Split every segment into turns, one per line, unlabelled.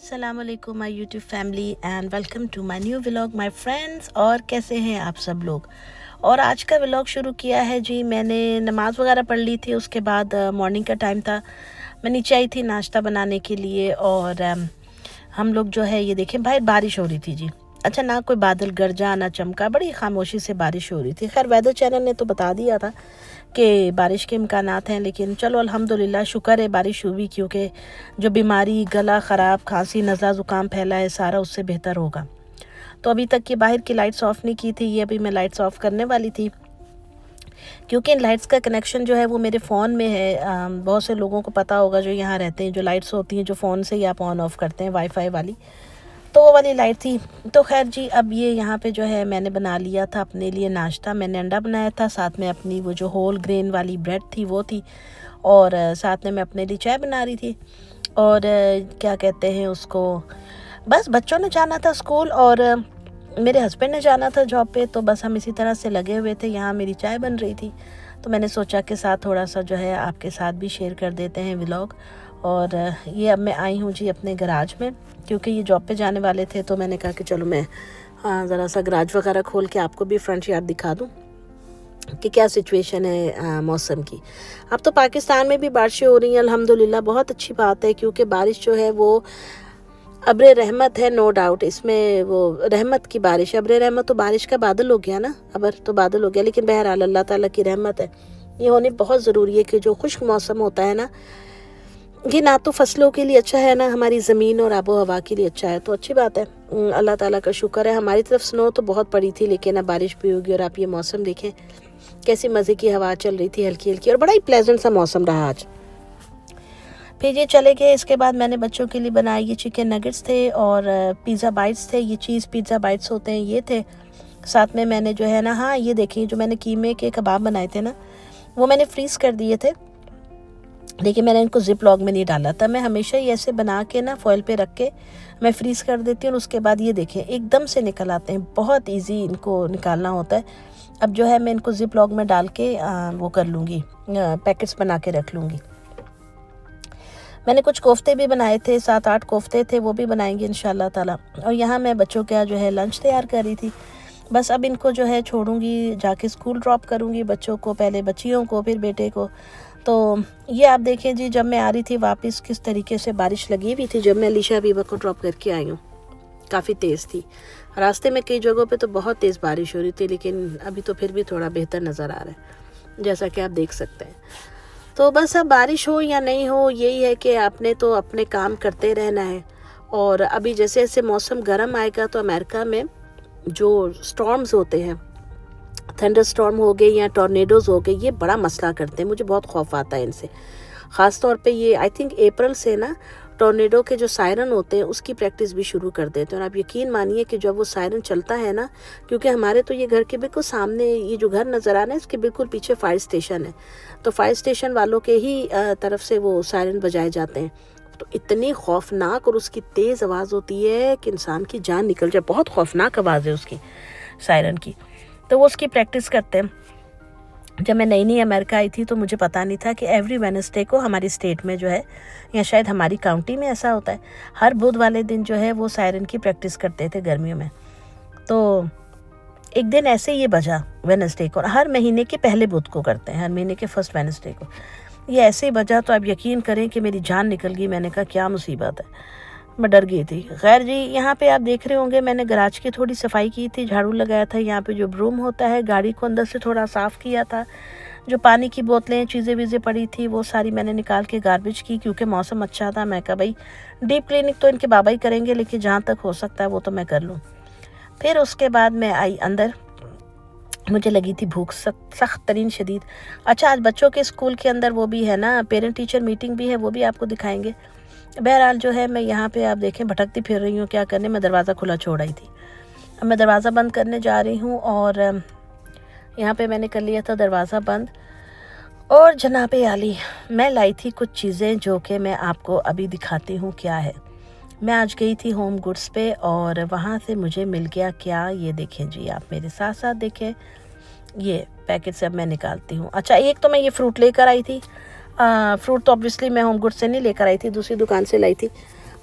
अस्सलामुअलैकुम my YouTube family and welcome to my new vlog my friends. और कैसे हैं आप सब लोग। और आज का व्लॉग शुरू किया है जी। मैंने नमाज़ वगैरह पढ़ ली थी, उसके बाद मॉर्निंग का टाइम था, मैं नीचे आई थी नाश्ता बनाने के लिए। और हम लोग जो है ये देखें भाई बारिश हो रही थी जी। अच्छा, ना कोई बादल गरजा ना चमका, बड़ी खामोशी से बारिश हो रही थी। खैर वेदर चैनल ने तो बता दिया था कि बारिश के इम्कानात हैं, लेकिन चलो अल्हम्दुलिल्लाह शुक्र है बारिश हुई, क्योंकि जो बीमारी गला ख़राब खांसी नज़ला ज़ुकाम फैला है सारा उससे बेहतर होगा। तो अभी तक ये बाहर की लाइट्स ऑफ़ नहीं की थी, ये अभी मैं लाइट्स ऑफ़ करने वाली थी, क्योंकि इन लाइट्स का कनेक्शन जो है वो मेरे फ़ोन में है। बहुत से लोगों को पता होगा जो यहाँ रहते हैं, जो लाइट्स होती हैं जो फ़ोन से ही आप ऑन ऑफ़ करते हैं वाईफाई वाली, तो वो वाली लाइट थी। तो खैर जी, अब ये यहाँ पे जो है मैंने बना लिया था अपने लिए नाश्ता। मैंने अंडा बनाया था, साथ में अपनी वो जो होल ग्रेन वाली ब्रेड थी वो थी, और साथ में मैं अपने लिए चाय बना रही थी। और क्या कहते हैं उसको, बस बच्चों ने जाना था स्कूल और मेरे हस्बैंड ने जाना था जॉब पे, तो बस हम इसी तरह से लगे हुए थे। यहाँ मेरी चाय बन रही थी, तो मैंने सोचा कि साथ थोड़ा सा जो है आपके साथ भी शेयर कर देते हैं व्लॉग। और ये अब मैं आई हूँ जी अपने गराज में, क्योंकि ये जॉब पे जाने वाले थे, तो मैंने कहा कि चलो मैं ज़रा सा गराज वगैरह खोल के आपको भी फ्रंट यार्ड दिखा दूँ कि क्या सिचुएशन है मौसम की। अब तो पाकिस्तान में भी बारिशें हो रही हैं अल्हम्दुलिल्लाह, बहुत अच्छी बात है, क्योंकि बारिश जो है वो अब्र रहमत है, नो डाउट। इसमें वो रहमत की बारिश, अब्र रहमत तो बारिश का बादल हो गया ना, अब्र तो बादल हो गया, लेकिन बहरहाल अल्लाह ताला की रहमत है। ये होनी बहुत ज़रूरी है कि जो खुश्क मौसम होता है ना, ये ना तो फसलों के लिए अच्छा है, ना हमारी ज़मीन और आबो हवा के लिए अच्छा है, तो अच्छी बात है। अल्लाह ताला का शुक्र है। हमारी तरफ स्नो तो बहुत पड़ी थी, लेकिन अब बारिश भी होगी। और आप ये मौसम देखें, कैसी मज़े की हवा चल रही थी हल्की हल्की, और बड़ा ही प्लेजेंट सा मौसम रहा आज। फिर ये चले गए। इसके बाद मैंने बच्चों के लिए बनाए, ये चिकन नगेट्स थे और पिज़्ज़ा बाइट्स थे, ये चीज़ पिज़्ज़ा बाइट्स होते हैं ये थे। साथ में मैंने जो है ना, हाँ ये देखिए, जो मैंने कीमे के कबाब बनाए थे ना, वो मैंने फ्रीज़ कर दिए थे, लेकिन मैंने इनको जिप लॉग में नहीं डाला था। मैं हमेशा ही ऐसे बना के ना फॉइल पे रख के मैं फ्रीज़ कर देती हूँ, और उसके बाद ये देखें एकदम से निकल आते हैं, बहुत इजी इनको निकालना होता है। अब जो है मैं इनको जिप लॉग में डाल के वो कर लूँगी, पैकेट्स बना के रख लूँगी। मैंने कुछ कोफ्ते भी बनाए थे, 7-8 कोफ्ते थे, वो भी बनाएंगे इंशाल्लाह ताला। और यहाँ मैं बच्चों का जो है लंच तैयार कर रही थी। बस अब इनको जो है छोड़ूंगी, जाके स्कूल ड्रॉप करूँगी बच्चों को, पहले बच्चियों को फिर बेटे को। तो ये आप देखिए जी, जब मैं आ रही थी वापस किस तरीके से बारिश लगी हुई थी। जब मैं अलीशा बीबा को ड्रॉप करके आई हूँ, काफ़ी तेज़ थी रास्ते में, कई जगहों पे तो बहुत तेज़ बारिश हो रही थी, लेकिन अभी तो फिर भी थोड़ा बेहतर नज़र आ रहा है, जैसा कि आप देख सकते हैं। तो बस अब बारिश हो या नहीं हो, यही है कि आपने तो अपने काम करते रहना है। और अभी जैसे जैसे मौसम गर्म आएगा, तो अमेरिका में जो स्टॉर्म्स होते हैं, थंडर स्टॉर्म हो गए या टॉर्नेडोज़ हो गए, ये बड़ा मसला करते हैं। मुझे बहुत खौफ आता है इनसे, ख़ास तौर पे ये आई थिंक अप्रैल से ना टॉर्नेडो के जो सायरन होते हैं उसकी प्रैक्टिस भी शुरू कर देते हैं। और आप यकीन मानिए कि जब वो सायरन चलता है ना, क्योंकि हमारे तो ये घर के बिल्कुल सामने ये जो घर नज़र आ रहा है, इसके बिल्कुल पीछे फायर स्टेशन है, तो फायर स्टेशन वालों के ही तरफ से वो सायरन बजाए जाते हैं। तो इतनी खौफनाक और उसकी तेज़ आवाज़ होती है कि इंसान की जान निकल जाए, बहुत खौफनाक आवाज़ है उसकी सायरन की। तो वो उसकी प्रैक्टिस करते हैं। जब मैं नई नई अमेरिका आई थी तो मुझे पता नहीं था कि एवरी वेडनेसडे को हमारी स्टेट में जो है, या शायद हमारी काउंटी में ऐसा होता है, हर बुध वाले दिन जो है वो सायरन की प्रैक्टिस करते थे गर्मियों में। तो एक दिन ऐसे ये बजा वेडनेसडे को, हर महीने के पहले बुध को करते हैं, हर महीने के फर्स्ट वेडनेसडे को ये ऐसे ही बजा। तो आप यकीन करें कि मेरी जान निकल गई। मैंने कहा क्या मुसीबत है, मैं डर गई थी। खैर जी, यहाँ पे आप देख रहे होंगे मैंने गराज की थोड़ी सफाई की थी, झाड़ू लगाया था, यहाँ पे जो ब्रूम होता है गाड़ी को अंदर से थोड़ा साफ़ किया था। जो पानी की बोतलें चीज़ें वीज़ें पड़ी थी वो सारी मैंने निकाल के गार्बेज की, क्योंकि मौसम अच्छा था। मैं कहा भाई डीप क्लीनिंग तो इनके बाबा ही करेंगे, लेकिन जहाँ तक हो सकता है वो तो मैं कर लूँ। फिर उसके बाद मैं आई अंदर, मुझे लगी थी भूख सख्त तरीन शदीद। अच्छा, आज बच्चों के स्कूल के अंदर वो भी है ना, पेरेंट टीचर मीटिंग भी है, वो भी आपको दिखाएंगे। बहरहाल जो है मैं यहाँ पे आप देखें भटकती फिर रही हूँ, क्या करने, मैं दरवाज़ा खुला छोड़ आई थी। अब मैं दरवाज़ा बंद करने जा रही हूँ, और यहाँ पे मैंने कर लिया था दरवाज़ा बंद। और जनाब आली, मैं लाई थी कुछ चीज़ें जो कि मैं आपको अभी दिखाती हूँ क्या है। मैं आज गई थी होम गुड्स पे, और वहाँ से मुझे मिल गया क्या, ये देखें जी, आप मेरे साथ साथ देखें, ये पैकेट से अब मैं निकालती हूँ। अच्छा, एक तो मैं ये फ्रूट लेकर आई थी, फ्रूट तो ऑब्वियसली मैं होम गुड्स से नहीं लेकर आई थी, दूसरी दुकान से लाई थी।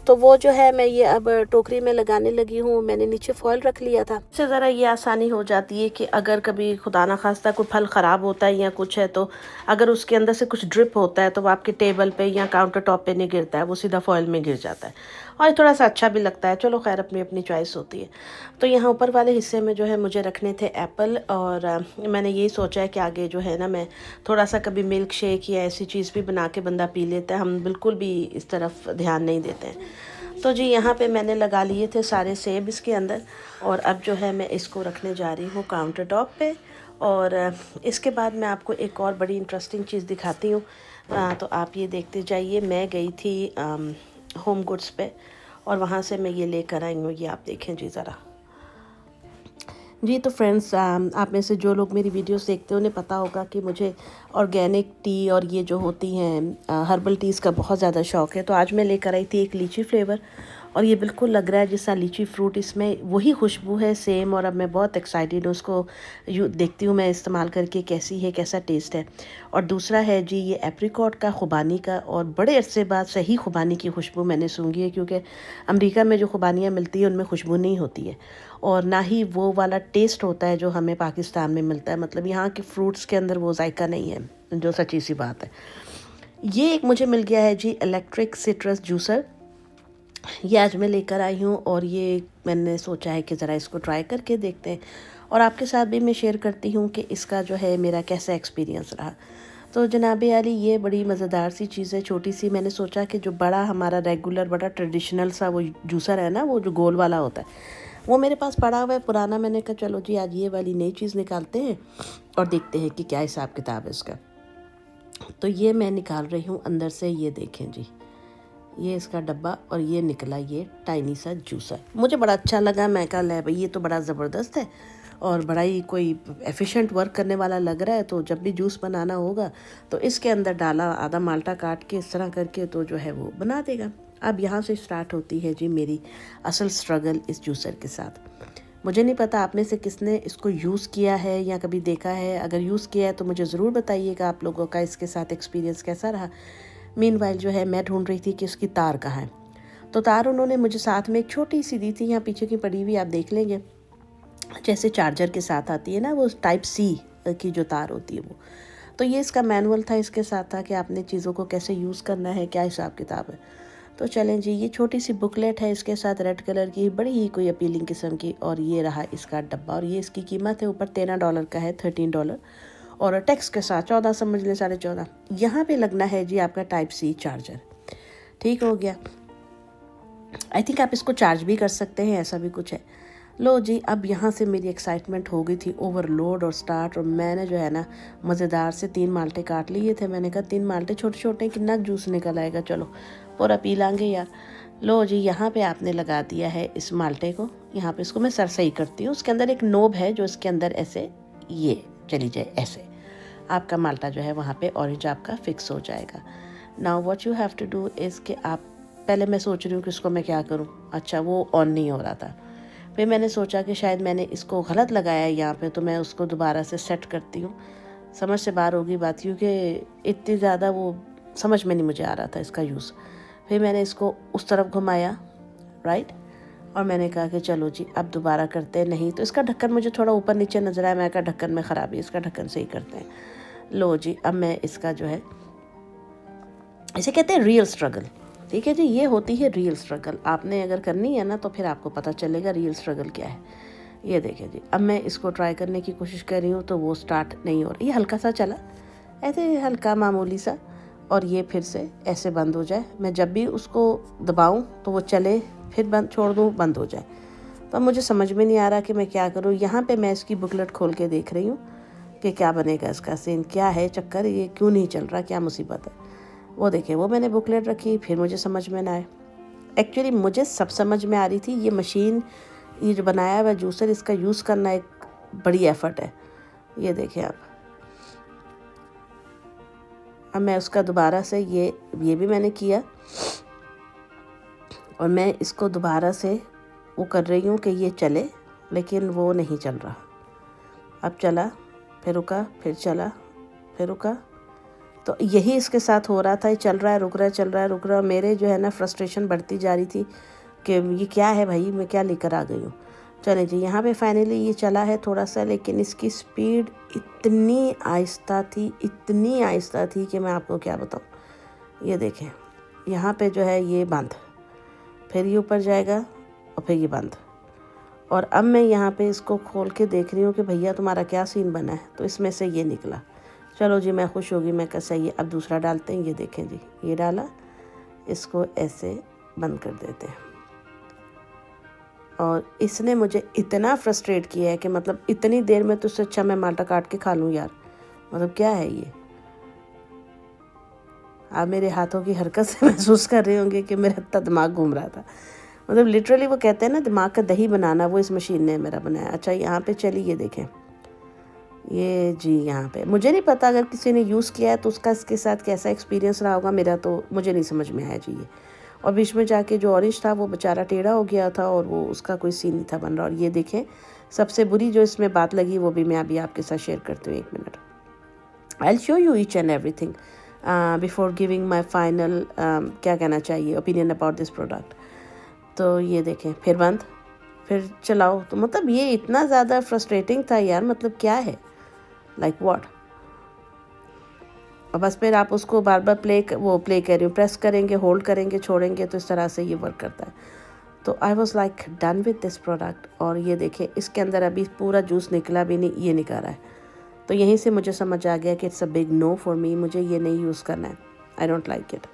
तो वो जो है मैं ये अब टोकरी में लगाने लगी हूँ। मैंने नीचे फॉयल रख लिया था, इससे ज़रा ये आसानी हो जाती है कि अगर कभी खुदा ना खास्ता कोई फल ख़राब होता है या कुछ है, तो अगर उसके अंदर से कुछ ड्रिप होता है तो वो आपके टेबल पे या काउंटर टॉप पे नहीं गिरता है, वो सीधा फॉयल में गिर जाता है और थोड़ा सा अच्छा भी लगता है। चलो खैर, अपनी अपनी चॉइस होती है। तो यहाँ ऊपर वाले हिस्से में जो है मुझे रखने थे एप्पल, और मैंने यही सोचा है कि आगे जो है ना मैं थोड़ा सा कभी मिल्क शेक या ऐसी चीज़ भी बना के बंदा पी लेता है, हम बिल्कुल भी इस तरफ ध्यान नहीं देते हैं। तो जी यहाँ पे मैंने लगा लिए थे सारे सेब इसके अंदर, और अब जो है मैं इसको रखने जा रही हूँ काउंटर टॉप पे। और इसके बाद मैं आपको एक और बड़ी इंटरेस्टिंग चीज़ दिखाती हूँ। तो आप ये देखते जाइए। मैं गई थी होम गुड्स पे, और वहाँ से मैं ये लेकर आई हूँ, ये आप देखें जी ज़रा। जी तो फ्रेंड्स, आप में से जो लोग मेरी वीडियोस देखते हैं उन्हें पता होगा कि मुझे ऑर्गेनिक टी और ये जो होती हैं हर्बल टीज़ का बहुत ज़्यादा शौक़ है। तो आज मैं लेकर आई थी एक लीची फ्लेवर, और ये बिल्कुल लग रहा है जैसा लीची फ्रूट, इसमें वही खुशबू है सेम। और अब मैं बहुत एक्साइटेड हूँ उसको देखती हूँ मैं इस्तेमाल करके कैसी है, कैसा टेस्ट है। और दूसरा है जी ये एप्रिकॉट का खुबानी का, और बड़े अरसे बाद सही खुबानी की खुशबू मैंने सूंघी है, क्योंकि अमेरिका में जो खुबानियाँ मिलती हैं उनमें खुशबू नहीं होती है, और ना ही वो वाला टेस्ट होता है जो हमें पाकिस्तान में मिलता है। मतलब यहाँ के फ्रूट्स के अंदर वो जायका नहीं है, जो सच्ची सी बात है। ये एक मुझे मिल गया है जी इलेक्ट्रिक सिट्रस जूसर, ये आज मैं लेकर आई हूँ, और ये मैंने सोचा है कि ज़रा इसको ट्राई करके देखते हैं, और आपके साथ भी मैं शेयर करती हूँ कि इसका जो है मेरा कैसा एक्सपीरियंस रहा। तो जनाब आली, ये बड़ी मज़ेदार सी चीज़ है, छोटी सी। मैंने सोचा कि जो बड़ा हमारा रेगुलर बड़ा ट्रेडिशनल सा वो जूसर है ना, वो जो गोल वाला होता है, वो मेरे पास पड़ा हुआ है पुराना। मैंने कहा चलो जी आज ये वाली नई चीज़ निकालते हैं और देखते हैं कि क्या हिसाब किताब है इसका। तो ये मैं निकाल रही हूँ अंदर से, ये देखें जी, ये इसका डब्बा, और ये निकला ये टाइनी सा जूसर। मुझे बड़ा अच्छा लगा। मैं कहा ले भाई ये तो बड़ा ज़बरदस्त है और बड़ा ही कोई एफिशिएंट वर्क करने वाला लग रहा है। तो जब भी जूस बनाना होगा तो इसके अंदर डाला, आधा माल्टा काट के इस तरह करके, तो जो है वो बना देगा। अब यहाँ से स्टार्ट होती है जी मेरी असल स्ट्रगल इस जूसर के साथ। मुझे नहीं पता आप में से किसने इसको यूज़ किया है या कभी देखा है। अगर यूज़ किया है तो मुझे ज़रूर बताइएगा आप लोगों का इसके साथ एक्सपीरियंस कैसा रहा। मीनवाइल जो है मैं ढूंढ रही थी कि उसकी तार कहाँ है, तो तार उन्होंने मुझे साथ में एक छोटी सी दी थी, यहाँ पीछे की पड़ी हुई आप देख लेंगे, जैसे चार्जर के साथ आती है ना वो टाइप सी की जो तार होती है वो। तो ये इसका मैनुअल था, इसके साथ था कि आपने चीज़ों को कैसे यूज़ करना है, क्या हिसाब किताब है। तो चलें जी, ये छोटी सी बुकलेट है इसके साथ रेड कलर की, बड़ी ही कोई अपीलिंग किस्म की, और ये रहा इसका डब्बा। और ये इसकी कीमत है ऊपर $13 का है, $13, और टैक्स के साथ 14 समझ लें, 14.5। यहाँ पे लगना है जी आपका टाइप सी चार्जर। ठीक हो गया। आई थिंक आप इसको चार्ज भी कर सकते हैं, ऐसा भी कुछ है। लो जी, अब यहाँ से मेरी एक्साइटमेंट हो गई थी ओवरलोड और स्टार्ट, और मैंने जो है ना मज़ेदार से 3 माल्टे काट लिए थे। मैंने कहा 3 माल्टे छोटे छोटे, कितना जूस निकल आएगा, चलो पूरा पी लांगे यार। लो जी, यहाँ पे आपने लगा दिया है इस माल्टे को, यहाँ पे इसको मैं सर सही करती हूँ। उसके अंदर एक नोब है जो इसके अंदर ऐसे ये चली जाए, ऐसे आपका माल्टा जो है वहाँ पे ऑरेंज आपका फिक्स हो जाएगा। Now what you have to do is कि आप, पहले मैं सोच रही हूँ कि इसको मैं क्या करूँ। अच्छा, वो ऑन नहीं हो रहा था। फिर मैंने सोचा कि शायद मैंने इसको गलत लगाया है यहाँ पे, तो मैं उसको दोबारा से सेट करती हूँ। समझ से बाहर होगी बात, क्योंकि इतनी ज़्यादा वो समझ में नहीं मुझे आ रहा था इसका यूज़। फिर मैंने इसको उस तरफ घुमाया, राइट, और मैंने कहा कि चलो जी अब दोबारा करते हैं। नहीं तो इसका ढक्कन मुझे थोड़ा ऊपर नीचे नजर आया, मैं कहा ढक्कन में ख़राबी, इसका ढक्कन सही करते हैं। लो जी, अब मैं इसका जो है, इसे कहते हैं रियल स्ट्रगल। ठीक है जी, ये होती है रियल स्ट्रगल। आपने अगर करनी है ना तो फिर आपको पता चलेगा रियल स्ट्रगल क्या है। ये देखिए जी, अब मैं इसको ट्राई करने की कोशिश कर रही हूँ तो वो स्टार्ट नहीं हो रहा। ये हल्का सा चला, ऐसे हल्का मामूली सा, और ये फिर से ऐसे बंद हो जाए। मैं जब भी उसको दबाऊं तो वो चले, फिर बंद छोड़ दूं, बंद हो जाए। तो अब मुझे समझ में नहीं आ रहा कि मैं क्या करूं। यहाँ पे मैं इसकी बुकलेट खोल के देख रही हूँ कि क्या बनेगा, इसका सीन क्या है, चक्कर ये क्यों नहीं चल रहा, क्या मुसीबत है। वो देखिए, वो मैंने बुकलेट रखी, फिर मुझे समझ में ना आए। एक्चुअली मुझे सब समझ में आ रही थी। ये मशीन, ये जो बनाया हुआ जूसर, इसका यूज़ करना एक बड़ी एफर्ट है। ये देखें आप। अब मैं उसका दोबारा से ये भी मैंने किया, और मैं इसको दोबारा से वो कर रही हूँ कि ये चले, लेकिन वो नहीं चल रहा। अब चला, फिर रुका, फिर चला, फिर रुका, तो यही इसके साथ हो रहा था, ये चल रहा है रुक रहा है, चल रहा है रुक रहा है। मेरे जो है ना फ्रस्ट्रेशन बढ़ती जा रही थी कि ये क्या है भाई, मैं क्या लेकर आ गई हूँ। चलें जी, यहाँ पे फाइनली ये चला है थोड़ा सा, लेकिन इसकी स्पीड इतनी आहिस्ता थी, इतनी आहिस्ता थी कि मैं आपको क्या बताऊँ। ये देखें, यहाँ पे जो है ये बंद, फिर ये ऊपर जाएगा और फिर ये बंद। और अब मैं यहाँ पे इसको खोल के देख रही हूँ कि भैया तुम्हारा क्या सीन बना है, तो इसमें से ये निकला। चलो जी, मैं खुश होगी, मैं कहा सही है, अब दूसरा डालते हैं। ये देखें जी, ये डाला, इसको ऐसे बंद कर देते हैं। और इसने मुझे इतना फ्रस्ट्रेट किया है कि मतलब इतनी देर में तो उससे अच्छा मैं माल्टा काट के खा लूँ यार। मतलब क्या है ये। आप मेरे हाथों की हरकत से महसूस कर रहे होंगे कि मेरा इतना दिमाग घूम रहा था। मतलब लिटरली वो कहते हैं ना दिमाग का दही बनाना, वो इस मशीन ने मेरा बनाया। अच्छा, यहाँ पे चलिए ये देखें, ये जी यहाँ पे मुझे नहीं पता अगर किसी ने यूज़ किया है तो उसका इसके साथ कैसा एक्सपीरियंस रहा होगा। मेरा तो मुझे नहीं समझ में आया जी ये। और बीच में जाके जो ऑरेंज था वो बेचारा टेढ़ा हो गया था और वो उसका कोई सीन नहीं था बन रहा। और ये देखें, सबसे बुरी जो इसमें बात लगी वो भी मैं अभी आपके साथ शेयर करती हूँ। 1 minute, I will show you each and everything before giving my final क्या कहना चाहिए ओपिनियन अबाउट दिस प्रोडक्ट। तो ये देखें, फिर बंद, फिर चलाओ। तो मतलब ये इतना ज़्यादा फ्रस्ट्रेटिंग था यार, मतलब क्या है, लाइक व्हाट। और बस फिर आप उसको बार बार प्ले कर रही हूँ, प्रेस करेंगे, होल्ड करेंगे, छोड़ेंगे, तो इस तरह से ये वर्क करता है। तो I was like done with this product. और ये देखें, इसके अंदर अभी पूरा जूस निकला भी नहीं, ये निकल रहा है। तो यहीं से मुझे समझ आ गया कि it's a big no for me, मुझे ये नहीं यूज़ करना है, आई डोंट लाइक इट।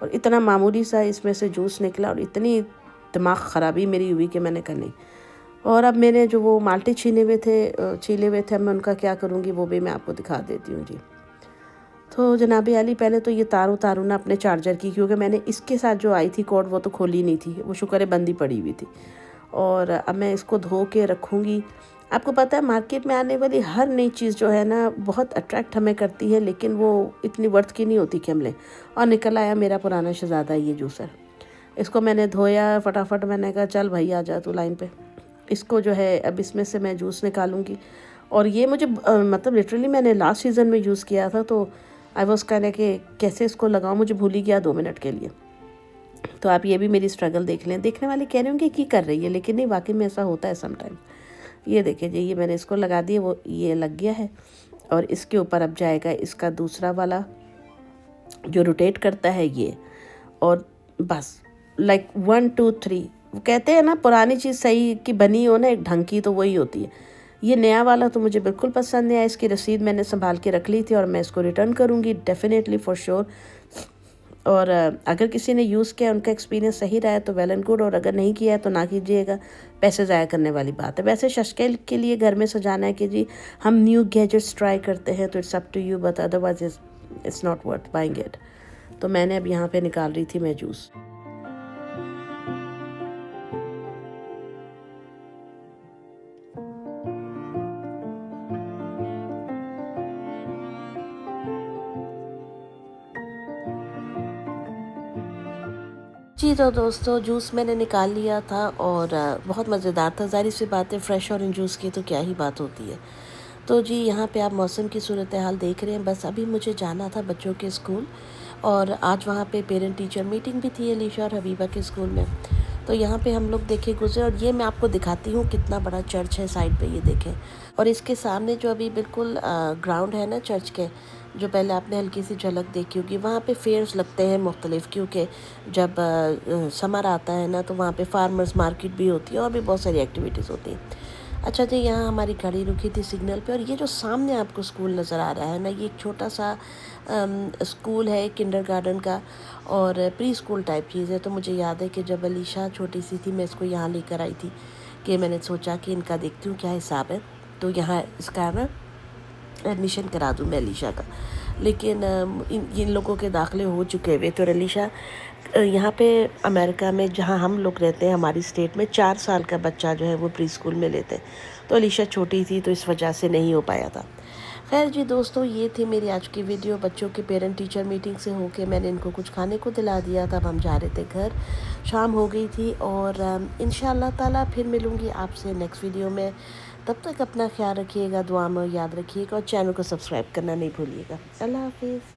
और इतना मामूली सा इसमें से जूस निकला और इतनी दिमाग ख़राबी मेरी हुई कि मैंने कहा नहीं। और अब मैंने जो वो माल्टे छीले हुए थे, अब मैं उनका क्या करूँगी वो भी मैं आपको दिखा देती हूँ जी। तो जनाबी आली, पहले तो ये तार उतारूँ ना अपने चार्जर की, क्योंकि मैंने इसके साथ जो आई थी कॉर्ड वो तो खोली नहीं थी, वो शुक्र है बंदी पड़ी हुई थी। और अब मैं इसको धो के रखूँगी। आपको पता है मार्केट में आने वाली हर नई चीज़ जो है ना बहुत अट्रैक्ट हमें करती है, लेकिन वो इतनी वर्थ की नहीं होती कि हम लें। और निकल आया मेरा पुराना शहज़ादा ये जूसर। इसको मैंने धोया फटाफट, मैंने कहा चल भाई आ जा तू लाइन पे। इसको जो है अब इसमें से मैं जूस निकालूंगी। और ये मुझे मतलब लिटरली मैंने लास्ट सीज़न में यूज़ किया था, तो आई वॉज कहने कि कैसे इसको लगाऊं, मुझे भूल ही गया 2 मिनट के लिए। तो आप ये भी मेरी स्ट्रगल देख लें। देखने वाले कह रहे होंगे कि कर रही है, लेकिन नहीं, वाकई में ऐसा होता है समटाइम। ये देखिए जी, ये मैंने इसको लगा दिया, वो ये लग गया है। और इसके ऊपर अब जाएगा इसका दूसरा वाला जो रोटेट करता है ये। और बस लाइक 1 2 3, वो कहते हैं ना पुरानी चीज़ सही की बनी हो ना एक ढंग की, तो वही होती है। ये नया वाला तो मुझे बिल्कुल पसंद नहीं आया। इसकी रसीद मैंने संभाल के रख ली थी और मैं इसको रिटर्न करूँगी डेफिनेटली फॉर श्योर। और अगर किसी ने यूज़ किया, उनका एक्सपीरियंस सही रहा है तो वेल एंड गुड, और अगर नहीं किया है तो ना कीजिएगा, पैसे ज़ाया करने वाली बात है। वैसे शशकेल के लिए घर में सजाना है कि जी हम न्यू गैजेट्स ट्राई करते हैं, तो it's up to you, but otherwise it's not worth buying it. तो मैंने अब यहाँ पे निकाल रही थी मैं जूस। जी तो दोस्तों, जूस मैंने निकाल लिया था और बहुत मज़ेदार था। ज़ाहिर सी बात है, फ्रेश ऑरेंज जूस की तो क्या ही बात होती है। तो जी यहाँ पे आप मौसम की सूरत हाल देख रहे हैं। बस अभी मुझे जाना था बच्चों के स्कूल, और आज वहाँ पे पेरेंट टीचर मीटिंग भी थी अलीशा और हबीबा के स्कूल में। तो यहाँ पे हम लोग देखे गुजरे, और ये मैं आपको दिखाती हूँ कितना बड़ा चर्च है साइड पे, ये देखें। और इसके सामने जो अभी बिल्कुल ग्राउंड है ना चर्च के, जो पहले आपने हल्की सी झलक देखी होगी, वहाँ पे फेयर्स लगते हैं मुख्तलिफ, क्योंकि जब समर आता है ना तो वहाँ पे फार्मर्स मार्केट भी होती है और भी बहुत सारी एक्टिविटीज़ होती हैं। अच्छा जी, यहाँ हमारी गाड़ी रुकी थी सिग्नल पे, और ये जो सामने आपको स्कूल नज़र आ रहा है ना, ये एक छोटा सा स्कूल है किंडरगार्टन का, और प्री स्कूल टाइप चीज़ है। तो मुझे याद है कि जब अलीशा छोटी सी थी मैं इसको यहाँ लेकर आई थी, कि मैंने सोचा कि इनका देखती हूँ क्या हिसाब है, तो यहाँ इसका ना एडमिशन करा दूँ मैं अलीशा का। लेकिन इन लोगों के दाखिले हो चुके हुए, तो अलीशा यहाँ पे अमेरिका में जहाँ हम लोग रहते हैं हमारी स्टेट में 4 साल का बच्चा जो है वो प्री स्कूल में लेते हैं। तो अलीशा छोटी थी तो इस वजह से नहीं हो पाया था। खैर जी दोस्तों, ये थी मेरी आज की वीडियो। बच्चों के पेरेंट टीचर मीटिंग से होके मैंने इनको कुछ खाने को दिला दिया था। अब हम जा रहे थे घर, शाम हो गई थी, और इंशाअल्लाह ताला फिर मिलूँगी आपसे नेक्स्ट वीडियो में। तब तक अपना ख्याल रखिएगा, दुआ में याद रखिएगा, और चैनल को सब्सक्राइब करना नहीं भूलिएगा। अल्लाह हाफिज़।